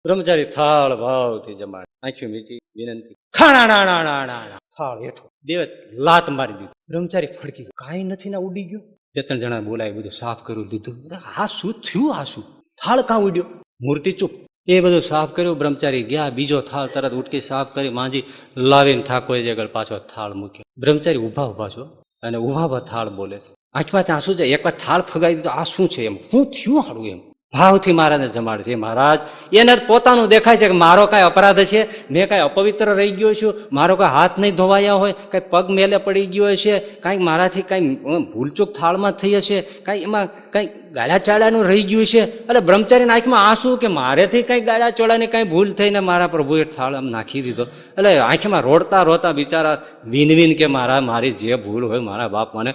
બ્રહ્મચારી થાળ ભાવથી જમાડે, આંખ્યું મીચી વિનંતી, ખાણા ના ના ના ના, થાળ હેઠો. દેવે લાત મારી દીધી. બ્રહ્મચારી ફડકી ગયો, કાંઈ નથી ના ઉડી ગયો. બે ત્રણ જણા બોલાવી, બધું સાફ કર્યું લીધું. આ શું થયું? આ શું? થાળ કાં ઉડ્યો? મૂર્તિ ચૂપ. એ બધું સાફ કર્યું. બ્રહ્મચારી ગયા, બીજો થાળ તરત ઉટકી સાફ કરી માંજી લાવીને ઠાકોરજી આગળ પાછો થાળ મૂક્યો. બ્રહ્મચારી ઉભા ઉભા છો અને ઉભા થાળ બોલે છે, આંખમાંથી આંસુ જાય. એકવાર થાળ ફગાવી દીધો, આ શું છે? એમ હું થયું હારું? એમ ભાવથી મહારાજને જમાડે છે. મહારાજ એને પોતાનું દેખાય છે કે મારો કાંઈ અપરાધ છે, મેં કાંઈ અપવિત્ર રહી ગયો છું, મારો કાંઈ હાથ નહીં ધોવાયા હોય, કાંઈ પગ મેલે પડી ગયો હશે, કાંઈક મારાથી કાંઈ ભૂલચૂક થાળમાં થઈ હશે, કાંઈ એમાં કાંઈક ગાળા ચાળાનું રહી ગયું છે. એટલે બ્રહ્મચારીના આંખમાં આંસુ કે મારેથી કાંઈ ગાળા ચોળાની કાંઈ ભૂલ થઈને મારા પ્રભુએ થાળ આમ નાખી દીધો. એટલે આંખમાં રોડતા રોતા બિચારા વિનવિન કે મારી જે ભૂલ હોય મારા બાપ મને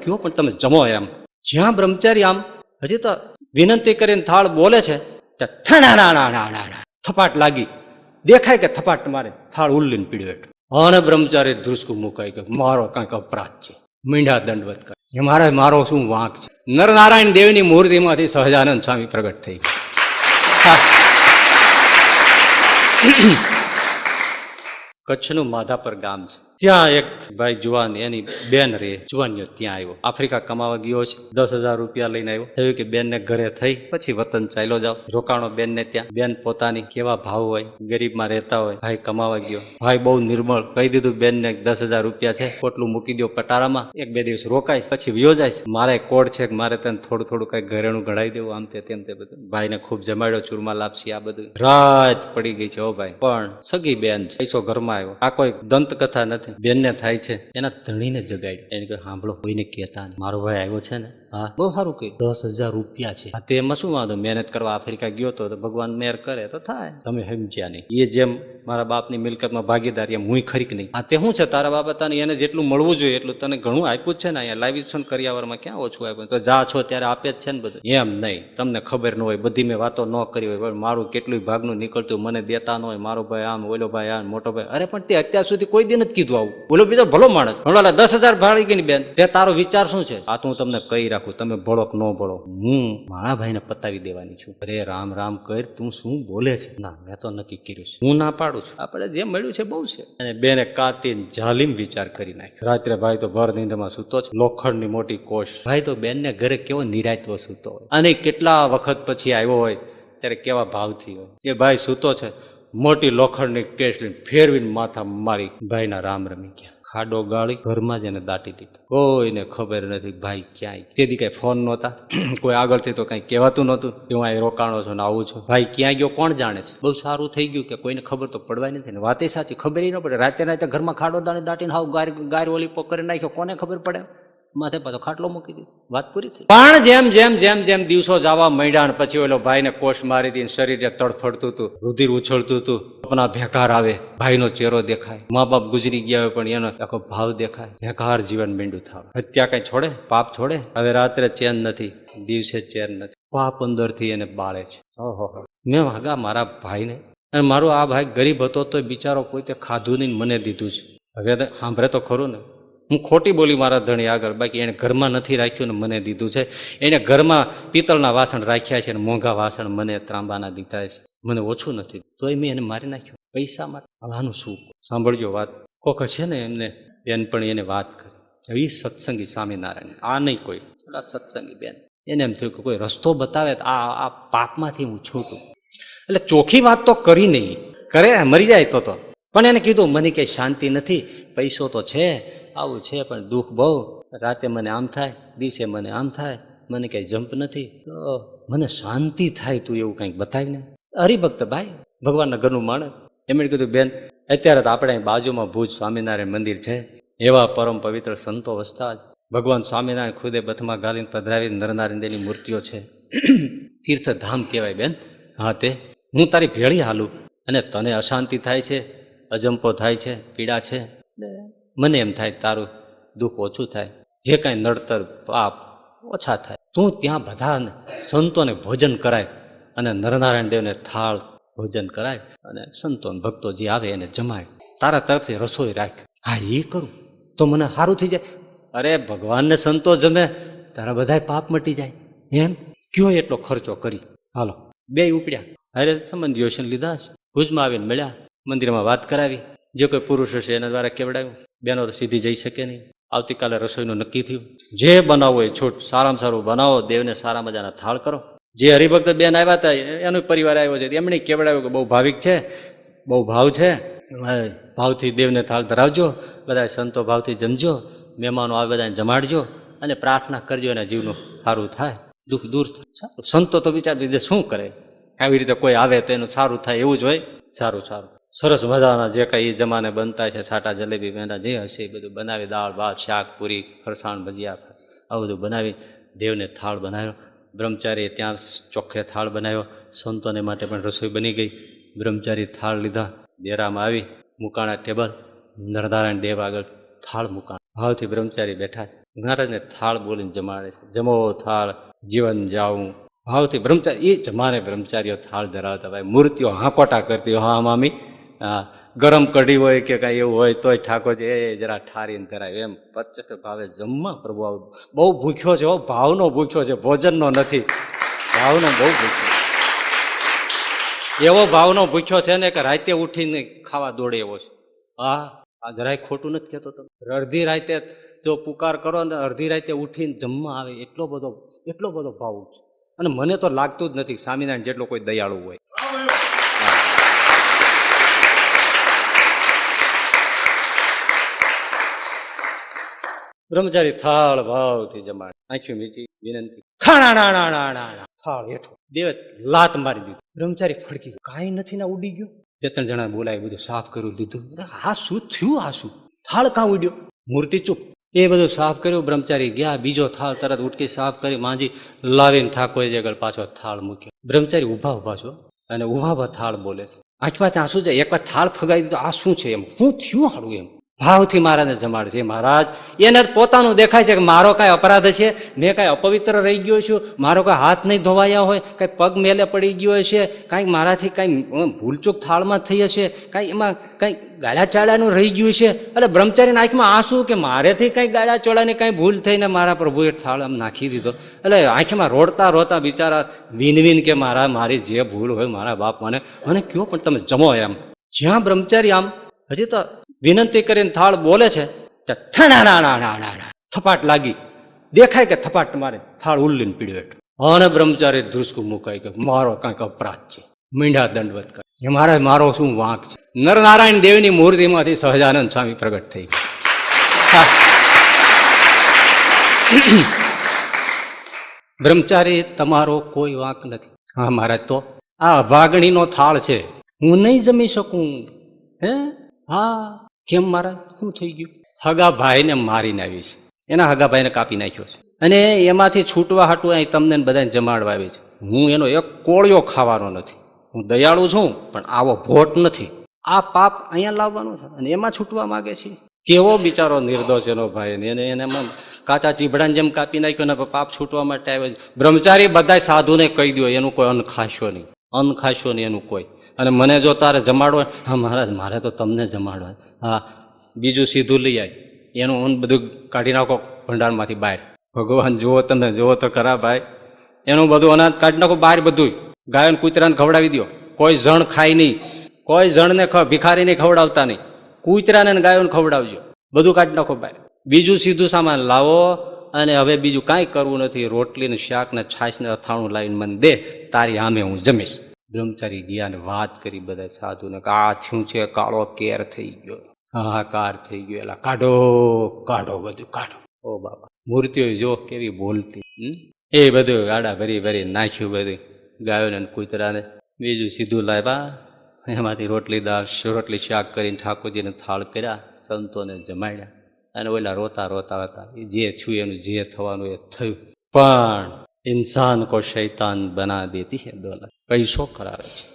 કયો, પણ તમે જમો. એમ જ્યાં બ્રહ્મચારી આમ હજી તો વિનંતી કરીને થાળ બોલે છે ત્યાં થપાટ લાગી. દેખાય કે થપાટ મારે થાળ ઉલ્લીને પીડ્યો હેઠો. અને બ્રહ્મચારી ધ્રુસકું મુકાઈ ગયું, મારો કાંઈક અપરાધ છે. મીંડા દંડવત કરે, મારો શું વાંક છે? નરનારાયણ દેવની મૂર્તિમાંથી સહજાનંદ સ્વામી પ્રગટ થઈ ગયા. કચ્છનું માધાપર ગામ છે, ત્યાં એક ભાઈ જુવાન, એની બેન રે જુવાનીઓ, ત્યાં આવ્યો. આફ્રિકા કમાવા ગયો છે, 10,000 રૂપિયા લઈને આવ્યો. થયું કે બેન ને ઘરે થઈ પછી વતન ચાલ્યો જાવ. રોકાણો બેન ને ત્યાં. બેન પોતાની કેવા ભાવ હોય, ગરીબમાં રહેતા હોય. ભાઈ કમાવા ગયો. ભાઈ બહુ નિર્મળ, કહી દીધું બેન ને 10,000 રૂપિયા છે, પોટલું મૂકી દો પટારામાં, 1-2 દિવસ રોકાય પછી વિયો જાય. મારે કોડ છે કે મારે તને થોડું કઈ ઘરેણું ઘડાઈ દેવું, આમ તેમ તે બધું. ભાઈ ને ખૂબ જમાડ્યો, ચૂરમા લાપસી આ બધું. રાત પડી ગઈ છે. ઓ ભાઈ, પણ સગી બેન છે, પૈસો ઘરમાં આવ્યો. આ કોઈ દંત કથા નથી. બેનને થાય છે, એના ધણીને જગાડ્યો. એને કહ્યું સાંભળો, કોઈને કહેતા નહીં, મારો ભાઈ આવ્યો છે ને, હા બહુ સારું કહ્યું, 10,000 રૂપિયા છે. હા તેમાં શું વાંધો, મહેનત કરવા આફ્રિકા ગયો તો ભગવાન મેર કરે તો થાય. તમે સમજ્યા નહીં. એ જેમ મારા બાપની મિલકતમાં ભાગીદારી એમ હું ખરીક નહીં. આ તે શું છે, તારા બાપા તને એને જેટલું મળવું જોઈએ એટલું તને ઘણું આપ્યું જ છે ને. અહીંયા લાવી છો ને કરિયાવરમાં ક્યાં ઓછું આપ્યું? તો જા છો ત્યારે આપે જ છે ને બધું. એમ નહીં, તમને ખબર ન હોય, બધી મેં વાતો ન કરી હોય, મારું કેટલું ભાગનું નીકળતું મને દેતા ન હોય. મારો ભાઈ આમ, ઓલો ભાઈ આમ, મોટો ભાઈ. અરે પણ તે અત્યાર સુધી કોઈ દિન જ કીધું આવું. બોલો બીજો ભલો માણસ, 10,000 ભાડી ગઈ બેન, તે તારો વિચાર શું છે? આ તો હું તમને કહી રાખું, તમે ભળો કે ન ભળો, હું મારા ભાઈને પતાવી દેવાની છું. અરે રામ રામ કર, તું શું બોલે છે? ના, મેં તો નક્કી કર્યું છે, હું ના પાડું છું. આપણે જે મળ્યું છે બહુ છે. અને બેને કાતીને જાલીમ વિચાર કરી નાખ્યો. રાત્રે ભાઈ તો ભર નીંદમાં સૂતો છે, લોખંડની મોટી કોશ. ભાઈ તો બેનને ઘરે કેવો નિરાંતવો સૂતો હોય, અને કેટલા વખત પછી આવ્યો હોય ત્યારે કેવા ભાવથી હોય. એ ભાઈ સૂતો છે, મોટી લોખંડની કેસ લઈને ફેરવીને માથા મારી ભાઈના રામ રમી ગયા. ખાડો ગાળી ઘરમાં જ એને દાટી દીધો. કોઈને ખબર નથી ભાઈ ક્યાંય. તેથી કઈ ફોન નહોતા, કોઈ આગળથી તો કઈ કહેવાતું નહોતું કે હું અહીં રોકાણો છું ને આવું છું. ભાઈ ક્યાં ગયો કોણ જાણે છે. બહુ સારું થઈ ગયું કે કોઈને ખબર તો પડવાય નથી ને. વાતે સાચી, ખબર ન પડે. રાતે ઘરમાં ખાડો દાટીને હાવ ગાર ઓલી કરી નાખ્યો, કોને ખબર પડે? માથે પાછો ખાટલો મૂકી દીધો, વાત પૂરી થઈ. પણ જેમ દિવસો જવા માંડ્યા પછી ઓલો ભાઈને કોષ મારી હતી, શરીરે તડફડતું હતું, રુધિર ઉછળતું હતું, સપના ભેકાર આવે, ભાઈનો ચહેરો દેખાય, મા બાપ ગુજરી ગયા હોય પણ એનો આખો ભાવ દેખાય. ભેકાર જીવન મીંડું થાવ. હત્યા કઈ છોડે? પાપ છોડે? હવે રાત્રે ચેન નથી, દિવસે ચેન નથી. પાપ અંદરથી એને બાળે છે. ઓહો, મેં વાગા મારા ભાઈને. અને મારો આ ભાઈ ગરીબ હતો તો બિચારો કોઈ તે ખાધું નહીં, મને દીધું છે. હવે સાંભળે તો ખરું ને. હું ખોટી બોલી મારા ધણી આગળ, બાકી એને ઘરમાં નથી રાખ્યું ને મને દીધું છે. એને ઘરમાં પિત્તળના વાસણ રાખ્યા છે ને મોંઘા વાસણ મને ત્રાંબાના દીધા છે. મને ઓછું નથી, તોય મેં એને મારી નાખ્યો પૈસા માટે. આનું શું? સાંભળજો વાત. કોક છે ને એમને બેન પણ એને વાત કરી, એ સત્સંગી સ્વામિનારાયણ, આ નહીં કોઈ સત્સંગી બેન. એને એમ થયું કે કોઈ રસ્તો બતાવે તો આ પાપમાંથી હું છૂટું. એટલે ચોખ્ખી વાત તો કરી નહીં, કરે મરી જાય તો પણ એને કીધું મને કઈ શાંતિ નથી, પૈસો તો છે, આવું છે પણ દુઃખ બહુ. રાતે મને આમ થાય, દિવસે મને આમ થાય, મને કઈ જમ્પ નથી, તો મને શાંતિ થાય, તું એવું કંઈક બતાવીને. હરિભક્ત ભાઈ, ભગવાનના ઘરનું માણસ. એમણે કીધું બેન, અત્યારે તો આપણે બાજુમાં ભુજ સ્વામિનારાયણ મંદિર છે, એવા પરમ પવિત્ર સંતો વસતા જ. ભગવાન સ્વામિનારાયણ ખુદે બથમાં ગાલીને પધરાવી નરનારાયણ દેવની મૂર્તિઓ છે. તીર્થધામ કહેવાય બેન. હા, તે હું તારી ભેળી હાલું અને તને અશાંતિ થાય છે, અજંપો થાય છે, પીડા છે, મને એમ થાય તારું દુઃખ ઓછું થાય, જે કાંઈ નડતર પાપ ઓછા થાય. તું ત્યાં બધા સંતોને ભોજન કરાય અને નરનારાયણ દેવને થાળ ભોજન કરાય અને સંતો ભક્તો જે આવે એને જમાય. તારા તરફથી રસોઈ રાખ. હા, એ કરું તો મને સારું થઈ જાય. અરે ભગવાનને સંતો જમે તારા બધા પાપ મટી જાય. એમ કયો એટલો ખર્ચો કરી. હાલો, બે ઉપડ્યા. અરે સંબંધીઓ છે ને લીધા છે. ભુજમાં આવીને મળ્યા, મંદિરમાં વાત કરાવી. જે કોઈ પુરુષ હશે એના દ્વારા કેવડાવ્યું. બેનો તો સીધી જઈ શકે નહીં. આવતીકાલે રસોઈનું નક્કી થયું. જે બનાવવો એ છૂટ, સારામાં સારું બનાવો, દેવને સારા મજાના થાળ કરો. જે હરિભક્ત બેન આવ્યા હતા એનો પરિવાર આવ્યો છે, એમણે કેવડાવ્યું કે બહુ ભાવિક છે, બહુ ભાવ છે, ભાવથી દેવને થાળ ધરાવજો, બધા સંતો ભાવથી જમજો, મહેમાનો આવે બધાને જમાડજો અને પ્રાર્થના કરજો એના જીવનું સારું થાય, દુઃખ દૂર થાય. સંતો તો વિચાર બીજે શું કરે, આવી રીતે કોઈ આવે તો એનું સારું થાય એવું જ હોય. સારું સારું સરસ મજાના જે કઈ જમાને બનતા છે, સાટા જલેબી મેંડા જે હશે એ બધું બનાવી, દાળ ભાત શાક પૂરી ફરસાણ ભજીયા આવું બધું બનાવી દેવને થાળ બનાવ્યો. બ્રહ્મચારીએ ત્યાં ચોખ્ખે થાળ બનાવ્યો. સંતોને માટે પણ રસોઈ બની ગઈ. બ્રહ્મચારી થાળ લીધા, ડેરામાં આવી મુકાણા ટેબલ, નરનારાયણ દેવ આગળ થાળ મુકાણ. ભાવથી બ્રહ્મચારી બેઠા છે. મહારાજને થાળ બોલીને જમાડે છે. જમો થાળ જીવન જાવું. ભાવથી બ્રહ્મચારી એ જમાને બ્રહ્મચારીઓ થાળ ધરાવતા. ભાઈ મૂર્તિઓ હાંકોટા કરતી હોય, હા મામી, હા ગરમ કઢી હોય કે કાંઈ એવું હોય તોય ઠાકોરજી એ જરા ઠારીને ધરાવે એમ પ્રચંડ ભાવે જમવા. પ્રભુ બહુ ભૂખ્યો છે, ભાવનો ભૂખ્યો છે, ભોજનનો નથી, ભાવનો બહુ ભૂખ્યો. એવો ભાવનો ભૂખ્યો છે ને કે રાતે ઉઠીને ખાવા દોડે એવો છે. હા આ જરાય ખોટું નથી કહેતો. તમે અડધી રાતે જો પુકાર કરો ને અડધી રાતે ઉઠીને જમવા આવે, એટલો બધો ભાવ છે. અને મને તો લાગતું જ નથી સ્વામિનારાયણ જેટલો કોઈ દયાળુ હોય. બ્રહ્મચારી થાળ ભાવથી જમાડે, આંખ્યું મીચી વિનંતી, ખાણા ના ના ના થાળ હેઠો. દેવે લાત મારી દીધી. બ્રહ્મચારી ફડકી ગયો, કાંઈ નથી ના ઉડી ગયો. બે ત્રણ જણા બોલાવી બધું સાફ કર્યું, લીધું. આ શું થયું, આ શું થાળ કાં ઉડ્યો? મૂર્તિ ચૂપ. એ બધું સાફ કર્યું. બ્રહ્મચારી ગયા, બીજો થાળ તરત ઉટકી સાફ કરી માંજી લાવીને ઠાકોરજી આગળ પાછો થાળ મૂક્યો. બ્રહ્મચારી ઉભા છો અને ઉભા થાળ બોલે છે. આંખમાંથી આંસુ જાય. એકવાર થાળ ફગાવી દીધો, આ શું છે એમ, શું થયું હારું એમ. ભાવથી મહારાજને જમાડે છે. મહારાજ એને પોતાનું દેખાય છે કે મારો કાંઈ અપરાધ છે, મેં કાંઈ અપવિત્ર રહી ગયો છું, મારો કાંઈ હાથ નહીં ધોવાયા હોય, કાંઈ પગ મેલે પડી ગયો હશે, કાંઈક મારાથી કાંઈ ભૂલચૂક થાળમાં થઈ હશે, કાંઈ એમાં કાંઈ ગાળા ચાળાનું રહી ગયું છે. એટલે બ્રહ્મચારીના આંખમાં આંસુ કે મારેથી કાંઈ ગાળા ચોળાની કાંઈ ભૂલ થઈને મારા પ્રભુએ થાળ આમ નાખી દીધો. એટલે આંખમાં રોડતા રોતા બિચારા વિનવિન કે મારી જે ભૂલ હોય મારા બાપ મને કયો પણ તમે જમો એમ. જ્યાં બ્રહ્મચારી આમ હજી તો વિનંતી કરીને થાળ બોલે છે ત્યાં થપાટ લાગી. દેખાય કે થપાટ મારે થાળ ઉલ્લીને પીડ્યો હેઠો. અને બ્રહ્મચારી ધ્રુસકું મુકાઈ કે મારો કાંઈક અપરાધ છે, મીંડા દંડવત કરે. મારો શું વાંક છે? નરનારાયણ દેવની મૂર્તિમાંથી સહજાનંદ સ્વામી પ્રગટ થઈ ગયા. બ્રહ્મચારી તમારો કોઈ વાંક નથી. હા મહારાજ, તો આ અભાગણીનો થાળ છે, હું નહીં જમી શકું. હે હા કેમ મહારાજ, શું થઈ ગયું? હગા ભાઈને મારીને આવીશ, એના હગા ભાઈને કાપી નાખ્યો છે અને એમાંથી છૂટવા હાટું અહીં તમને બધાને જમાડવા આવી છે. હું એનો એક કોળિયો ખાવાનો નથી. હું દયાળુ છું પણ આવો ભોટ નથી. આ પાપ અહીંયા લાવવાનું છે અને એમાં છૂટવા માંગે છે. કેવો બિચારો નિર્દોષ એનો ભાઈ, એને કાચા ચીભડાને જેમ કાપી નાખ્યો ને પાપ છૂટવા માટે આવ્યો. બ્રહ્મચારી બધા સાધુને કહી દો એનું કોઈ અન્ન ખાશો નહીં એનું કોઈ. અને મને જો તારે જમાડવો, હા મહારાજ મારે તો તમને જમાડવા. હા બીજું સીધું લઈ આવી, એનું બધું કાઢી નાખો ભંડારમાંથી બહાર. ભગવાન જુઓ, તમે જુઓ તો ખરા ભાઈ, એનું બધું અનાજ કાઢી નાખો બહાર. બધું ગાયોને કૂતરાને ખવડાવી દો. કોઈ જણ ખાય નહીં, કોઈ જણને ભિખારીને ખવડાવતા નહીં. કૂતરાને ગાયોને ખવડાવજો, બધું કાઢી નાખો બહાર. બીજું સીધું સામાન લાવો અને હવે બીજું કાંઈ કરવું નથી. રોટલી ને શાક ને છાશ ને અથાણું લાવીને મને દે, તારી સામે હું જમીશ. બ્રહ્મચારી ગયા ને વાત કરી બધા સાધુને કે આ થયું છે, કાળો કેર થઈ ગયો, હાહાકાર થઈ ગયો, એલા કાઢો બધું કાઢો. ઓ બાબા, મૂર્તિઓ જો કેવી બોલતી. એ બધું ગાડા ભરી નાખ્યું બધું ગાયોને કૂતરાને. બીજું સીધું લાવ્યા, એમાંથી રોટલી શાક કરીને ઠાકોરજીને થાળ કર્યા, સંતોને જમાડ્યા. અને ઓલા રોતા હતા. જે થયું એનું જે થવાનું એ થયું. પણ ઇન્સાન કો શૈતાન બના દેતી હે દોલત. પૈસો કરાવે છે.